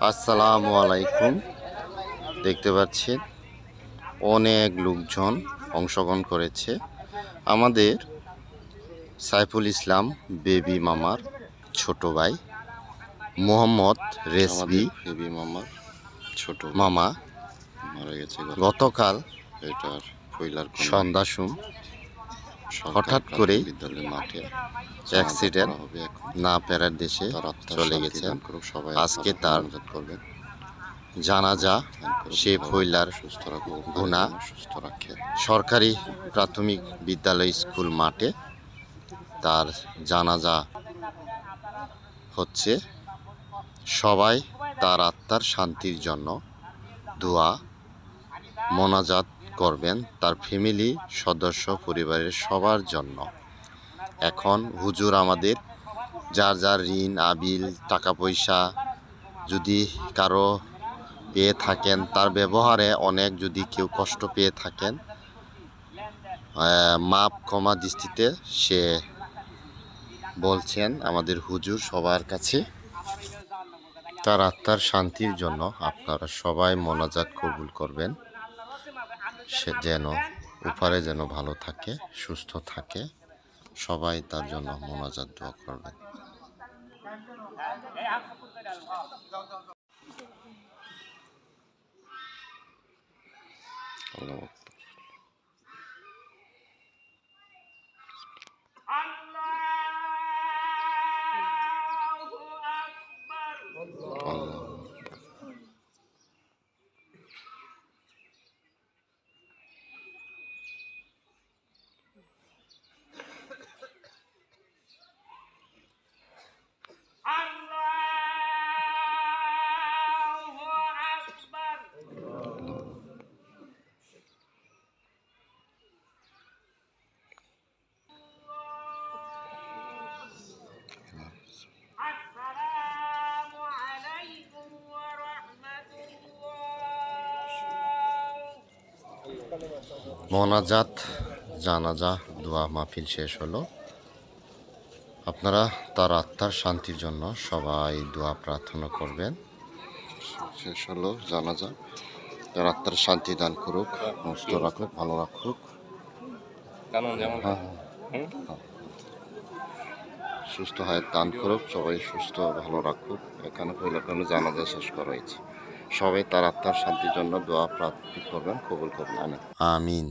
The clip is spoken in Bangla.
আসসালামু আলাইকুম। দেখতে পাচ্ছেন অনেক লোকজন অংশগ্রহণ করেছে। আমাদের সাইফুল ইসলাম বেবি মামার ছোট ভাই মোহাম্মদ রেজভী বেবি মামার ছোট মামা মারা গেছে গতকাল এটার ফইলার সন্ধ্যা হঠাৎ করে বিদ্যালয় মাঠে অ্যাক্সিডেন্ট হবে এখন না ফেরার দেশে চলে গেছেন। সবাই আজকে তার করবেন জানাজা সে ফইলার সুস্থ রাখো গুনা সুস্থ রাখে সরকারি প্রাথমিক বিদ্যালয় স্কুল মাঠে তার জানাজা হচ্ছে। সবাই তার আত্মার শান্তির জন্য দোয়া মোনাজাত করবেন, তার ফ্যামিলি সদস্য পরিবারের সবার জন্য। এখন হুজুর আমাদের যার যার ঋণ আবিল টাকা পয়সা যদি কারো পেয়ে থাকেন, তার ব্যবহারে অনেক যদি কেউ কষ্ট পেয়ে থাকেন, মাপ ক্ষমা দৃষ্টিতে সে বলছেন আমাদের হুজুর সবার কাছে তার আত্মার শান্তির জন্য আপনারা সবাই মোনাজাত কবুল করবেন। সে যেন উপরে যেন ভালো থাকে, সুস্থ থাকে, সবাই তার জন্য মোনাজাত দোয়া করবেন। মোনাজাত জানাজা দোয়া মাহফিল শেষ হলো। আপনারা তার আত্মার শান্তির জন্য সবাই দোয়া প্রার্থনা করবেন। শেষ হলো জানাজা, তার আত্মার শান্তি দান করুক, সুস্থ রাখুক, ভালো রাখুক, সুস্থ হায়াত দান করুক, সবাই সুস্থ ভালো রাখুক। এখানে পয়লা জানাজা শেষ করা হয়েছে। সবাই তার আত্মার শান্তির জন্য দোয়া প্রার্থনা করবেন, কবুল করবেন। আমিন।